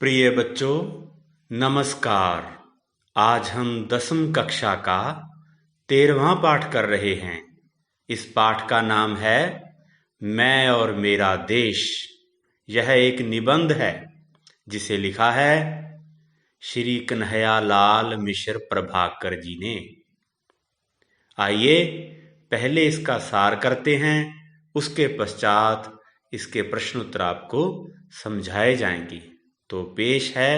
प्रिय बच्चों, नमस्कार। आज हम 10वीं कक्षा का 13वां पाठ कर रहे हैं। इस पाठ का नाम है मैं और मेरा देश। यह एक निबंध है जिसे लिखा है श्री कन्हैया लाल मिश्र प्रभाकर जी ने। आइए पहले इसका सार करते हैं, उसके पश्चात इसके प्रश्नोत्तर आपको समझाए जाएंगे। तो पेश है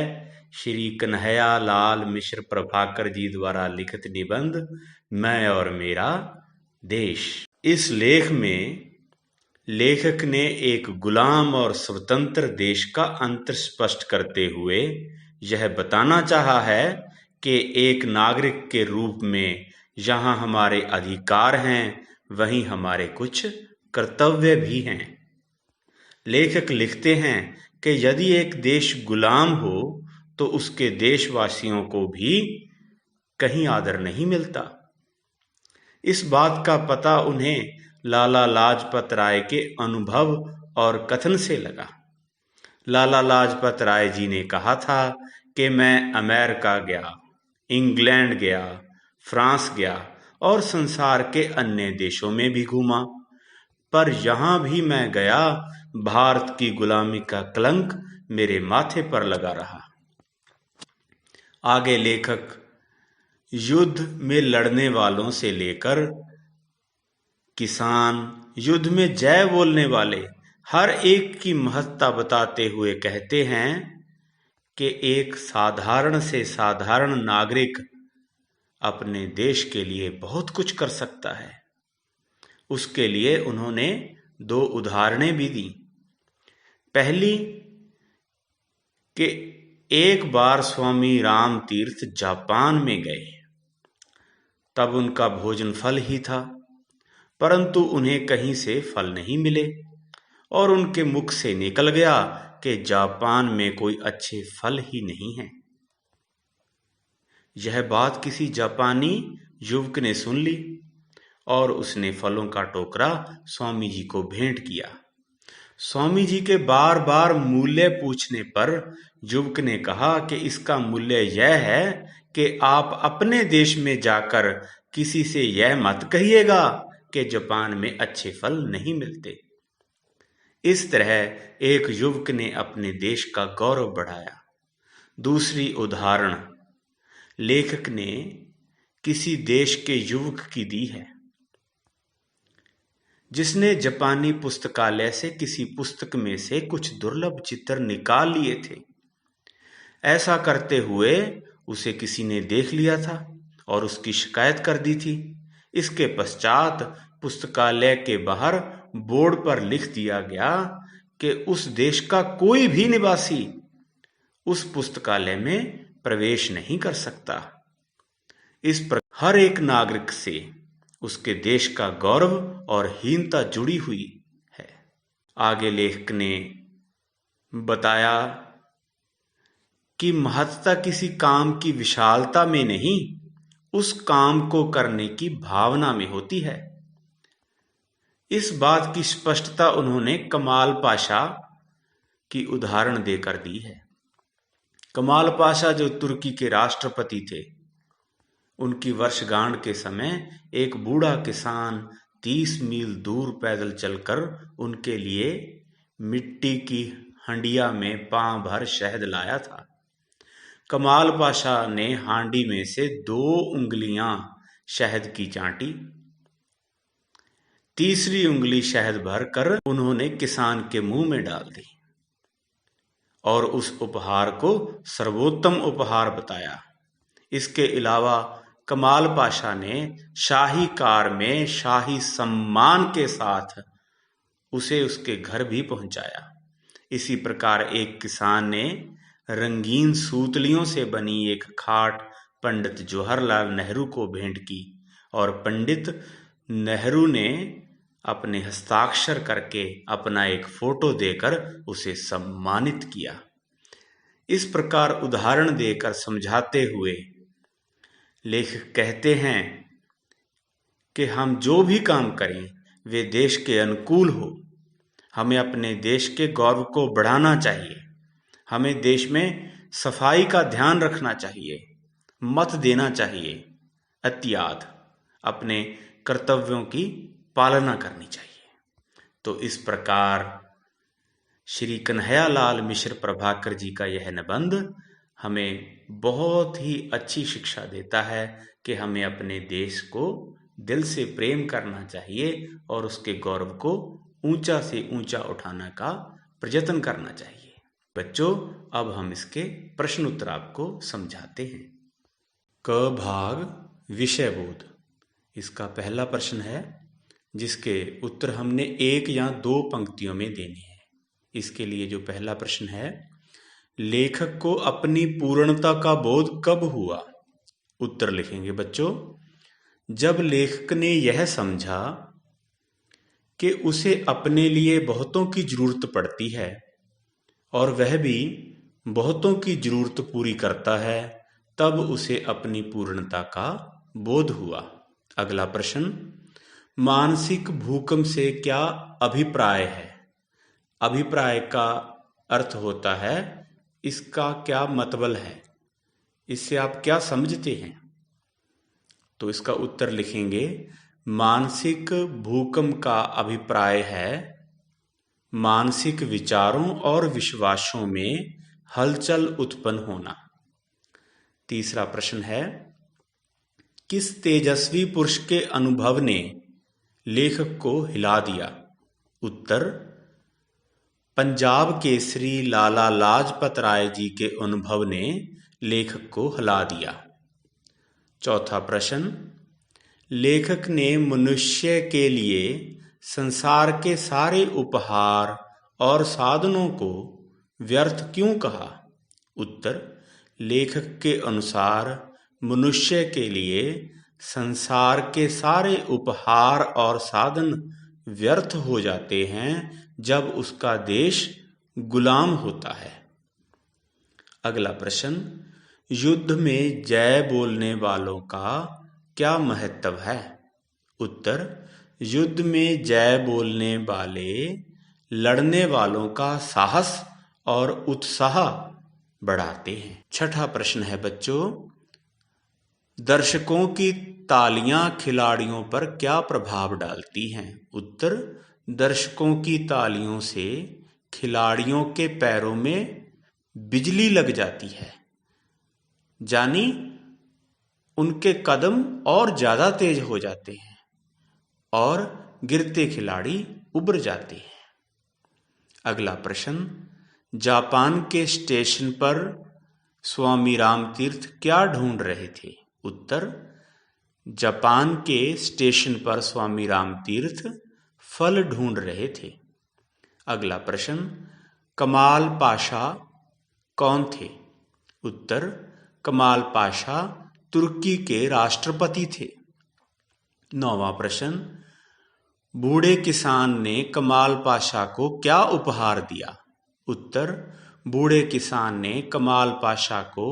श्री कन्हैया लाल मिश्र प्रभाकर जी द्वारा लिखित निबंध मैं और मेरा देश। इस लेख में लेखक ने एक गुलाम और स्वतंत्र देश का अंतर स्पष्ट करते हुए यह बताना चाहा है कि एक नागरिक के रूप में यहाँ हमारे अधिकार हैं, वहीं हमारे कुछ कर्तव्य भी हैं। लेखक लिखते हैं कि यदि एक देश गुलाम हो तो उसके देशवासियों को भी कहीं आदर नहीं मिलता। इस बात का पता उन्हें लाला लाजपत राय के अनुभव और कथन से लगा। लाला लाजपत राय जी ने कहा था कि मैं अमेरिका गया, इंग्लैंड गया, फ्रांस गया और संसार के अन्य देशों में भी घूमा, पर यहां भी मैं गया, भारत की गुलामी का कलंक मेरे माथे पर लगा रहा। आगे लेखक युद्ध में लड़ने वालों से लेकर किसान, युद्ध में जय बोलने वाले हर एक की महत्ता बताते हुए कहते हैं कि एक साधारण से साधारण नागरिक अपने देश के लिए बहुत कुछ कर सकता है। उसके लिए उन्होंने 2 उदाहरणें भी दी। पहली कि एक बार स्वामी राम तीर्थ जापान में गए, तब उनका भोजन फल ही था, परंतु उन्हें कहीं से फल नहीं मिले और उनके मुख से निकल गया कि जापान में कोई अच्छे फल ही नहीं हैं। यह बात किसी जापानी युवक ने सुन ली और उसने फलों का टोकरा स्वामी जी को भेंट किया। स्वामी जी के बार बार मूल्य पूछने पर युवक ने कहा कि इसका मूल्य यह है कि आप अपने देश में जाकर किसी से यह मत कहिएगा कि जापान में अच्छे फल नहीं मिलते। इस तरह एक युवक ने अपने देश का गौरव बढ़ाया। दूसरी उदाहरण लेखक ने किसी देश के युवक की दी है जिसने जापानी पुस्तकालय से किसी पुस्तक में से कुछ दुर्लभ चित्र निकाल लिए थे। ऐसा करते हुए उसे किसी ने देख लिया था और उसकी शिकायत कर दी थी। इसके पश्चात पुस्तकालय के बाहर बोर्ड पर लिख दिया गया कि उस देश का कोई भी निवासी उस पुस्तकालय में प्रवेश नहीं कर सकता। इस प्रकार हर एक नागरिक से उसके देश का गौरव और हीनता जुड़ी हुई है। आगे लेखक ने बताया कि महत्ता किसी काम की विशालता में नहीं, उस काम को करने की भावना में होती है। इस बात की स्पष्टता उन्होंने कमाल पाशा की उदाहरण देकर दी है। कमाल पाशा जो तुर्की के राष्ट्रपति थे, उनकी वर्षगांठ के समय एक बूढ़ा किसान 30 मील दूर पैदल चलकर उनके लिए मिट्टी की हंडिया में पांव भर शहद लाया था। कमाल पाशा ने हांडी में से 2 उंगलियां शहद की चाटी, तीसरी उंगली शहद भर कर उन्होंने किसान के मुंह में डाल दी और उस उपहार को सर्वोत्तम उपहार बताया। इसके अलावा कमाल पाशा ने शाही कार में शाही सम्मान के साथ उसे उसके घर भी पहुंचाया। इसी प्रकार एक किसान ने रंगीन सूतलियों से बनी एक खाट पंडित जवाहरलाल नेहरू को भेंट की और पंडित नेहरू ने अपने हस्ताक्षर करके अपना एक फोटो देकर उसे सम्मानित किया। इस प्रकार उदाहरण देकर समझाते हुए लेखक कहते हैं कि हम जो भी काम करें वे देश के अनुकूल हो। हमें अपने देश के गौरव को बढ़ाना चाहिए। हमें देश में सफाई का ध्यान रखना चाहिए, मत देना चाहिए, इत्यादि अपने कर्तव्यों की पालना करनी चाहिए। तो इस प्रकार श्री कन्हैयालाल मिश्र प्रभाकर जी का यह निबंध हमें बहुत ही अच्छी शिक्षा देता है कि हमें अपने देश को दिल से प्रेम करना चाहिए और उसके गौरव को ऊंचा से ऊंचा उठाने का प्रयत्न करना चाहिए। बच्चों, अब हम इसके प्रश्न उत्तर आपको समझाते हैं। क भाग विषय बोध। इसका पहला प्रश्न है जिसके उत्तर हमने एक या दो पंक्तियों में देने हैं। इसके लिए जो पहला प्रश्न है, लेखक को अपनी पूर्णता का बोध कब हुआ? उत्तर लिखेंगे बच्चों, जब लेखक ने यह समझा कि उसे अपने लिए बहुतों की जरूरत पड़ती है और वह भी बहुतों की जरूरत पूरी करता है, तब उसे अपनी पूर्णता का बोध हुआ। अगला प्रश्न, मानसिक भूकंप से क्या अभिप्राय है? अभिप्राय का अर्थ होता है इसका क्या मतलब है, इससे आप क्या समझते हैं? तो इसका उत्तर लिखेंगे, मानसिक भूकंप का अभिप्राय है मानसिक विचारों और विश्वासों में हलचल उत्पन्न होना। तीसरा प्रश्न है, किस तेजस्वी पुरुष के अनुभव ने लेखक को हिला दिया? उत्तर, पंजाब केसरी लाला लाजपत राय जी के अनुभव ने लेखक को हिला दिया। चौथा प्रश्न, लेखक ने मनुष्य के लिए संसार के सारे उपहार और साधनों को व्यर्थ क्यों कहा? उत्तर, लेखक के अनुसार मनुष्य के लिए संसार के सारे उपहार और साधन व्यर्थ हो जाते हैं जब उसका देश गुलाम होता है। अगला प्रश्न, युद्ध में जय बोलने वालों का क्या महत्व है? उत्तर, युद्ध में जय बोलने वाले लड़ने वालों का साहस और उत्साह बढ़ाते हैं। छठा प्रश्न है बच्चों, दर्शकों की तालियां खिलाड़ियों पर क्या प्रभाव डालती हैं? उत्तर, दर्शकों की तालियों से खिलाड़ियों के पैरों में बिजली लग जाती है, यानी उनके कदम और ज्यादा तेज हो जाते हैं और गिरते खिलाड़ी उबर जाते हैं। अगला प्रश्न, जापान के स्टेशन पर स्वामी रामतीर्थ क्या ढूंढ रहे थे? उत्तर, जापान के स्टेशन पर स्वामी रामतीर्थ फल ढूंढ रहे थे। अगला प्रश्न, कमाल पाशा कौन थे? उत्तर, कमाल पाशा तुर्की के राष्ट्रपति थे। नौवां प्रश्न, बूढ़े किसान ने कमाल पाशा को क्या उपहार दिया? उत्तर, बूढ़े किसान ने कमाल पाशा को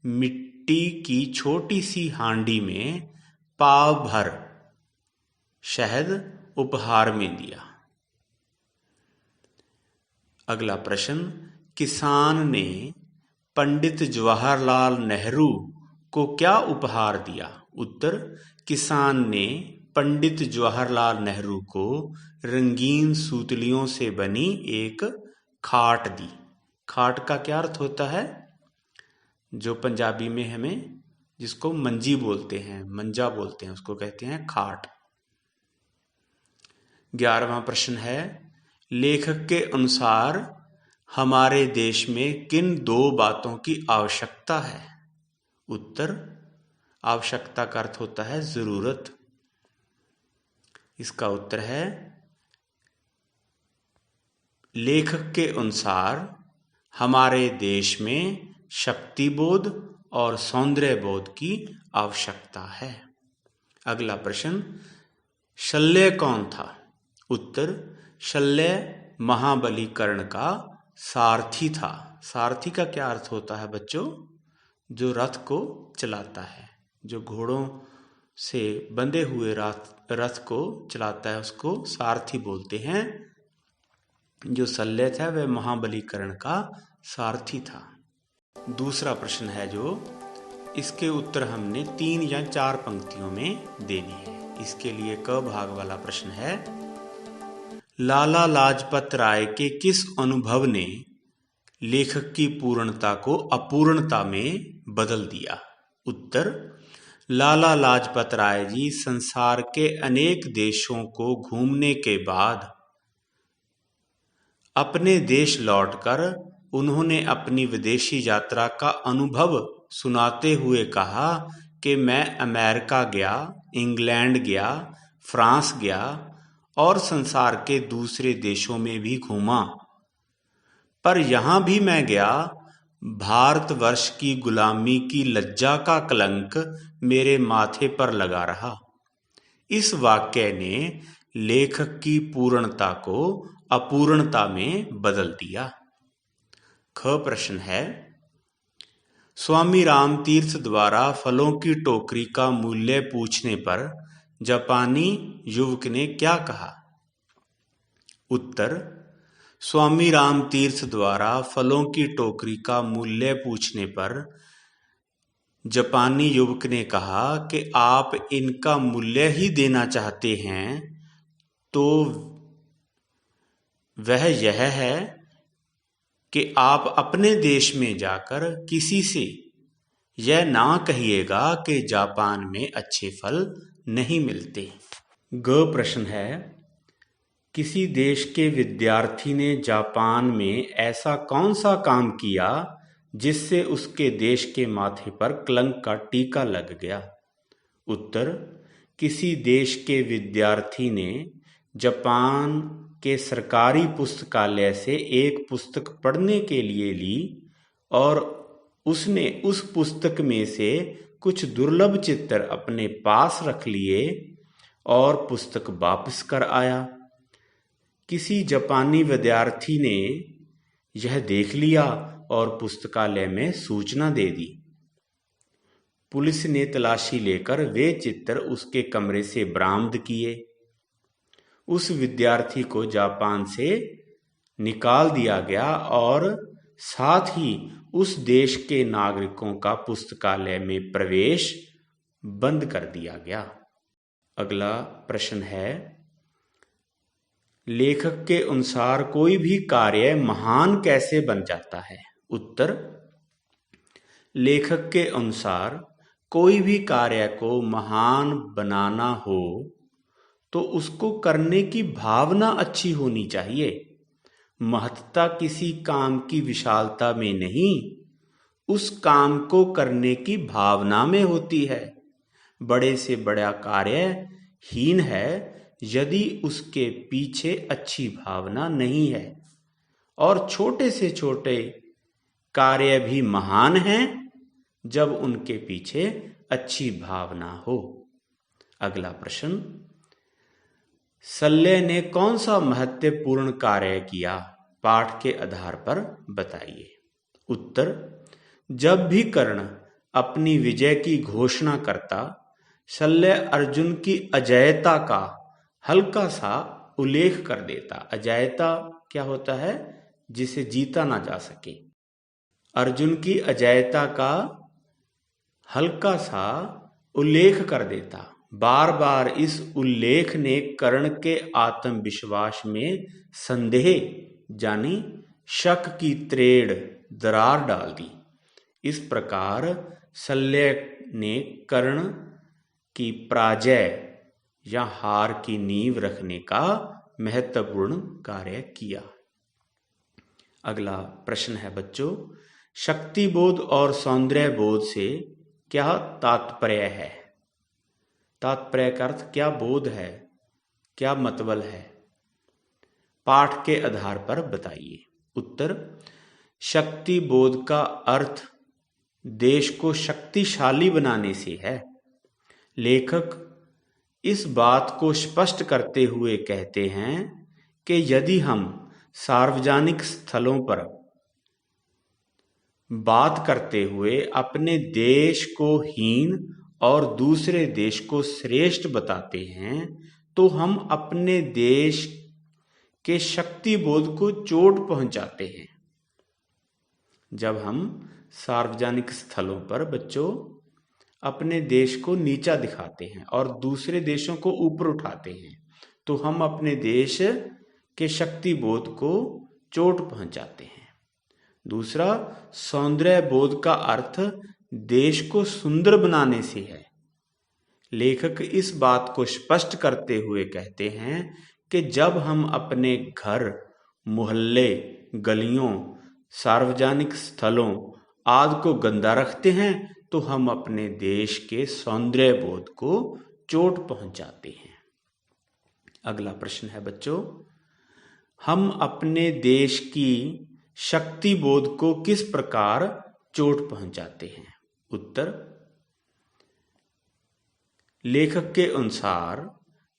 मिट्टी की छोटी सी हांडी में पाव भर शहद उपहार में दिया। अगला प्रश्न, किसान ने पंडित जवाहरलाल नेहरू को क्या उपहार दिया? उत्तर, किसान ने पंडित जवाहरलाल नेहरू को रंगीन सूतलियों से बनी एक खाट दी। खाट का क्या अर्थ होता है? जो पंजाबी में हमें जिसको मंजी बोलते हैं, मंजा बोलते हैं, उसको कहते हैं खाट। 11वां प्रश्न है, लेखक के अनुसार हमारे देश में किन दो बातों की आवश्यकता है? उत्तर, आवश्यकता का अर्थ होता है जरूरत। इसका उत्तर है, लेखक के अनुसार हमारे देश में शक्तिबोध और सौंदर्य बोध की आवश्यकता है। अगला प्रश्न, शल्य कौन था? उत्तर, शल्य महाबली कर्ण का सारथी था। सारथी का क्या अर्थ होता है बच्चों? जो रथ को चलाता है, जो घोड़ों से बंधे हुए रथ को चलाता है उसको सारथी बोलते हैं। जो शल्य था वह महाबली कर्ण का सारथी था। दूसरा प्रश्न है जो इसके उत्तर हमने 3 या 4 पंक्तियों में देने हैं। इसके लिए क भाग वाला प्रश्न है, लाला लाजपत राय के किस अनुभव ने लेखक की पूर्णता को अपूर्णता में बदल दिया? उत्तर, लाला लाजपत राय जी संसार के अनेक देशों को घूमने के बाद अपने देश लौटकर उन्होंने अपनी विदेशी यात्रा का अनुभव सुनाते हुए कहा कि मैं अमेरिका गया, इंग्लैंड गया, फ्रांस गया और संसार के दूसरे देशों में भी घूमा, पर यहाँ भी मैं गया, भारतवर्ष की गुलामी की लज्जा का कलंक मेरे माथे पर लगा रहा। इस वाक्य ने लेखक की पूर्णता को अपूर्णता में बदल दिया। ख प्रश्न है, स्वामी रामतीर्थ द्वारा फलों की टोकरी का मूल्य पूछने पर जापानी युवक ने क्या कहा? उत्तर, स्वामी रामतीर्थ द्वारा फलों की टोकरी का मूल्य पूछने पर जापानी युवक ने कहा कि आप इनका मूल्य ही देना चाहते हैं तो वह यह है कि आप अपने देश में जाकर किसी से यह ना कहिएगा कि जापान में अच्छे फल नहीं मिलते। ग प्रश्न है, किसी देश के विद्यार्थी ने जापान में ऐसा कौन सा काम किया जिससे उसके देश के माथे पर कलंक का टीका लग गया? उत्तर, किसी देश के विद्यार्थी ने जापान के सरकारी पुस्तकालय से एक पुस्तक पढ़ने के लिए ली और उसने उस पुस्तक में से कुछ दुर्लभ चित्र अपने पास रख लिए और पुस्तक वापस कर आया। किसी जापानी विद्यार्थी ने यह देख लिया और पुस्तकालय में सूचना दे दी। पुलिस ने तलाशी लेकर वे चित्र उसके कमरे से बरामद किए। उस विद्यार्थी को जापान से निकाल दिया गया और साथ ही उस देश के नागरिकों का पुस्तकालय में प्रवेश बंद कर दिया गया। अगला प्रश्न है, लेखक के अनुसार कोई भी कार्य महान कैसे बन जाता है? उत्तर, लेखक के अनुसार कोई भी कार्य को महान बनाना हो तो उसको करने की भावना अच्छी होनी चाहिए। महत्ता किसी काम की विशालता में नहीं, उस काम को करने की भावना में होती है। बड़े से बड़ा कार्य हीन है यदि उसके पीछे अच्छी भावना नहीं है, और छोटे से छोटे कार्य भी महान हैं जब उनके पीछे अच्छी भावना हो। अगला प्रश्न, शल्य ने कौन सा महत्वपूर्ण कार्य किया? पाठ के आधार पर बताइए। उत्तर, जब भी कर्ण अपनी विजय की घोषणा करता, शल्य अर्जुन की अजेयता का हल्का सा उल्लेख कर देता। अजेयता क्या होता है? जिसे जीता ना जा सके। अर्जुन की अजेयता का हल्का सा उल्लेख कर देता। बार बार इस उल्लेख ने कर्ण के आत्मविश्वास में संदेह यानी शक की त्रेड़ दरार डाल दी। इस प्रकार शल्य ने कर्ण की पराजय या हार की नींव रखने का महत्वपूर्ण कार्य किया। अगला प्रश्न है बच्चों, शक्ति बोध और सौंदर्य बोध से क्या तात्पर्य है? तात्पर्य का अर्थ क्या बोध है, क्या मतलब है? पाठ के आधार पर बताइए। उत्तर, शक्ति बोध का अर्थ देश को शक्तिशाली बनाने से है। लेखक इस बात को स्पष्ट करते हुए कहते हैं कि यदि हम सार्वजनिक स्थलों पर बात करते हुए अपने देश को हीन और दूसरे देश को श्रेष्ठ बताते हैं तो हम अपने देश के शक्ति बोध को चोट पहुंचाते हैं। जब हम सार्वजनिक स्थलों पर बच्चों अपने देश को नीचा दिखाते हैं और दूसरे देशों को ऊपर उठाते हैं तो हम अपने देश के शक्ति बोध को चोट पहुंचाते हैं। दूसरा, सौंदर्य बोध का अर्थ देश को सुंदर बनाने से है। लेखक इस बात को स्पष्ट करते हुए कहते हैं कि जब हम अपने घर, मोहल्ले, गलियों, सार्वजनिक स्थलों आदि को गंदा रखते हैं तो हम अपने देश के सौंदर्य बोध को चोट पहुंचाते हैं। अगला प्रश्न है बच्चों, हम अपने देश की शक्ति बोध को किस प्रकार चोट पहुंचाते हैं? उत्तर, लेखक के अनुसार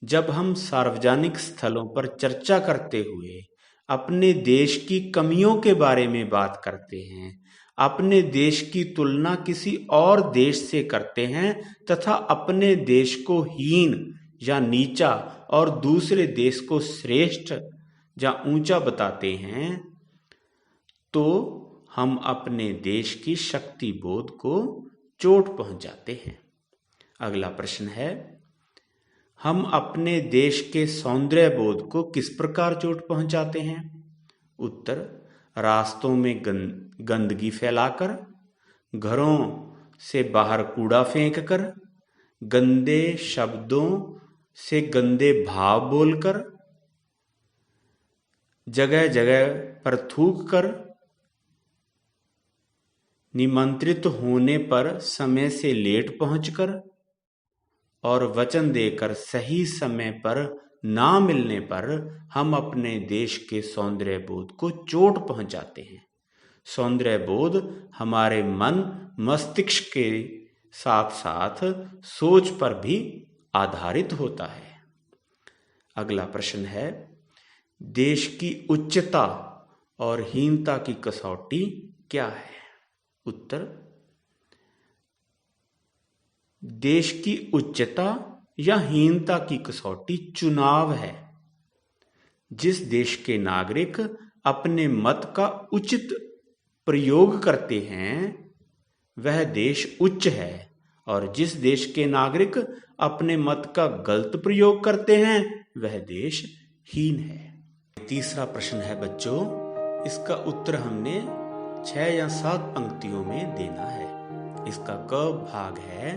जब हम सार्वजनिक स्थलों पर चर्चा करते हुए अपने देश की कमियों के बारे में बात करते हैं, अपने देश की तुलना किसी और देश से करते हैं तथा अपने देश को हीन या नीचा और दूसरे देश को श्रेष्ठ या ऊंचा बताते हैं तो हम अपने देश की शक्ति बोध को चोट पहुंचाते हैं। अगला प्रश्न है, हम अपने देश के सौंदर्य बोध को किस प्रकार चोट पहुंचाते हैं? उत्तर, रास्तों में गंदगी फैलाकर, घरों से बाहर कूड़ा फेंककर, गंदे शब्दों से गंदे भाव बोलकर, जगह जगह पर थूक कर, निमंत्रित होने पर समय से लेट पहुंचकर और वचन देकर सही समय पर ना मिलने पर हम अपने देश के सौंदर्य बोध को चोट पहुंचाते हैं। सौंदर्य बोध हमारे मन मस्तिष्क के साथ साथ सोच पर भी आधारित होता है। अगला प्रश्न है, देश की उच्चता और हीनता की कसौटी क्या है? उत्तर, देश की उच्चता या हीनता की कसौटी चुनाव है। जिस देश के नागरिक अपने मत का उचित प्रयोग करते हैं वह देश उच्च है और जिस देश के नागरिक अपने मत का गलत प्रयोग करते हैं वह देश हीन है। तीसरा प्रश्न है बच्चों, इसका उत्तर हमने 6 या 7 पंक्तियों में देना है। इसका क भाग है,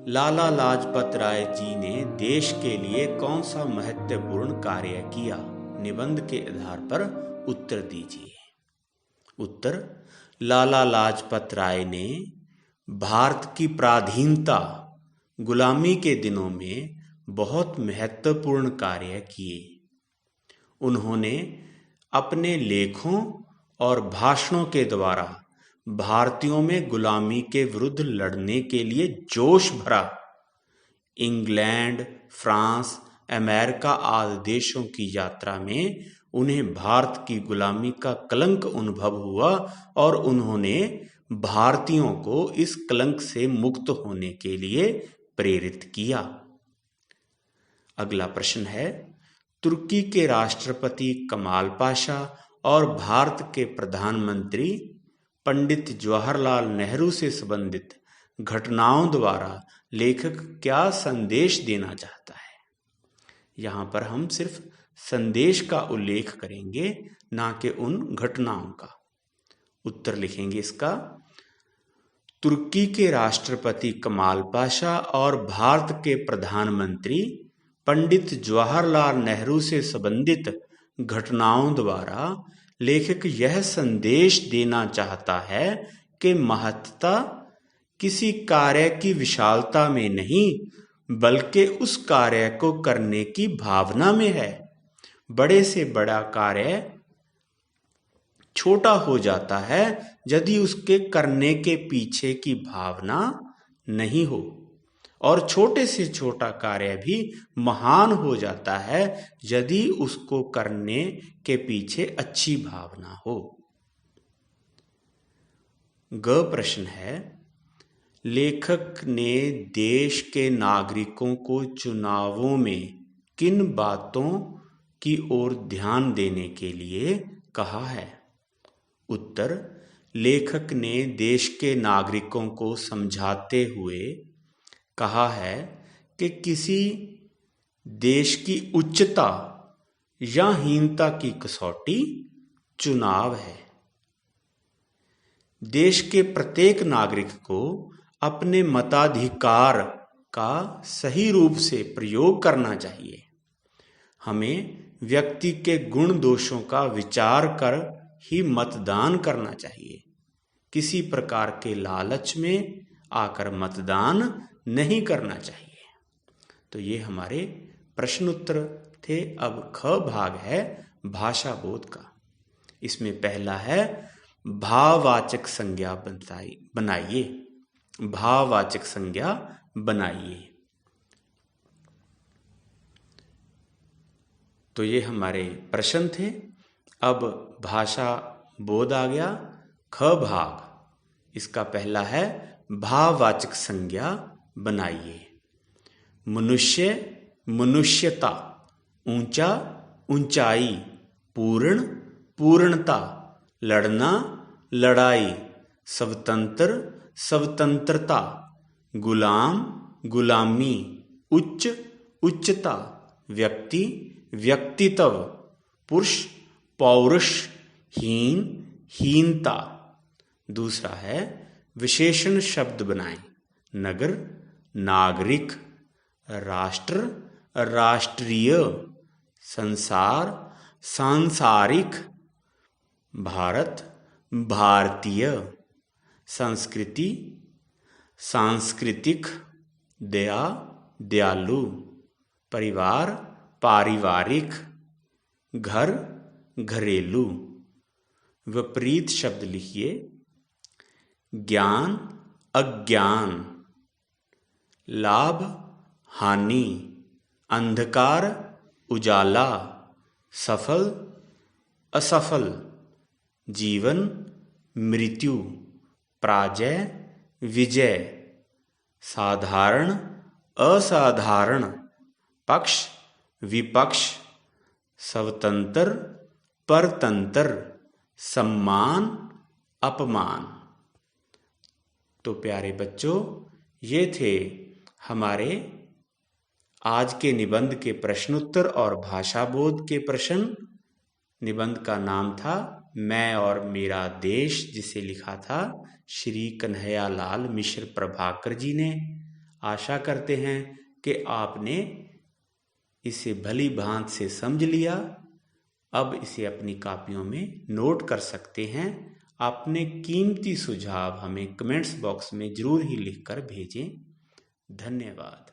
लाला लाजपत राय जी ने देश के लिए कौन सा महत्वपूर्ण कार्य किया? निबंध के आधार पर उत्तर दीजिए। उत्तर, लाला लाजपत राय ने भारत की पराधीनता, गुलामी के दिनों में बहुत महत्वपूर्ण कार्य किए। उन्होंने अपने लेखों और भाषणों के द्वारा भारतीयों में गुलामी के विरुद्ध लड़ने के लिए जोश भरा। इंग्लैंड, फ्रांस, अमेरिका आदि देशों की यात्रा में उन्हें भारत की गुलामी का कलंक अनुभव हुआ और उन्होंने भारतीयों को इस कलंक से मुक्त होने के लिए प्रेरित किया। अगला प्रश्न है, तुर्की के राष्ट्रपति कमाल पाशा और भारत के प्रधानमंत्री पंडित जवाहरलाल नेहरू से संबंधित घटनाओं द्वारा लेखक क्या संदेश देना चाहता है? यहाँ पर हम सिर्फ संदेश का उल्लेख करेंगे, ना कि उन घटनाओं का। उत्तर लिखेंगे इसका, तुर्की के राष्ट्रपति कमाल पाशा और भारत के प्रधानमंत्री पंडित जवाहरलाल नेहरू से संबंधित घटनाओं द्वारा लेखक यह संदेश देना चाहता है कि महत्ता किसी कार्य की विशालता में नहीं बल्कि उस कार्य को करने की भावना में है। बड़े से बड़ा कार्य छोटा हो जाता है यदि उसके करने के पीछे की भावना नहीं हो, और छोटे से छोटा कार्य भी महान हो जाता है यदि उसको करने के पीछे अच्छी भावना हो। ग प्रश्न है, लेखक ने देश के नागरिकों को चुनावों में किन बातों की ओर ध्यान देने के लिए कहा है? उत्तर, लेखक ने देश के नागरिकों को समझाते हुए कहा है कि किसी देश की उच्चता या हीनता की कसौटी चुनाव है। देश के प्रत्येक नागरिक को अपने मताधिकार का सही रूप से प्रयोग करना चाहिए। हमें व्यक्ति के गुण दोषों का विचार कर ही मतदान करना चाहिए। किसी प्रकार के लालच में आकर मतदान नहीं करना चाहिए। तो ये हमारे प्रश्न उत्तर थे। अब ख भाग है भाषा बोध का। इसमें पहला है भाववाचक संज्ञा बनाइए। भाववाचक संज्ञा बनाइए। तो ये हमारे प्रश्न थे। अब भाषा बोध आ गया। ख भाग इसका पहला है भाववाचक संज्ञा बनाइए। मनुष्य मनुष्यता, ऊंचा ऊंचाई, पूर्ण पूर्णता, लड़ना लड़ाई, स्वतंत्र स्वतंत्रता, गुलाम गुलामी, उच्च उच्चता, व्यक्ति व्यक्तित्व, पुरुष पौरुष, हीन हीनता। दूसरा है विशेषण शब्द बनाएं। नगर नागरिक, राष्ट्र राष्ट्रीय, संसार सांसारिक, भारत भारतीय, संस्कृति सांस्कृतिक, दया दयालु, परिवार पारिवारिक, घर घरेलू। विपरीत शब्द लिखिए। ज्ञान अज्ञान, लाभ हानि, अंधकार उजाला, सफल असफल, जीवन मृत्यु, पराजय विजय, साधारण असाधारण, पक्ष विपक्ष, स्वतंत्र परतंत्र, सम्मान अपमान। तो प्यारे बच्चों, ये थे हमारे आज के निबंध के प्रश्नोत्तर और भाषा बोध के प्रश्न। निबंध का नाम था मैं और मेरा देश, जिसे लिखा था श्री कन्हैयालाल मिश्र प्रभाकर जी ने। आशा करते हैं कि आपने इसे भली भांत से समझ लिया। अब इसे अपनी कापियों में नोट कर सकते हैं। अपने कीमती सुझाव हमें कमेंट्स बॉक्स में जरूर ही लिखकर भेजें। धन्यवाद।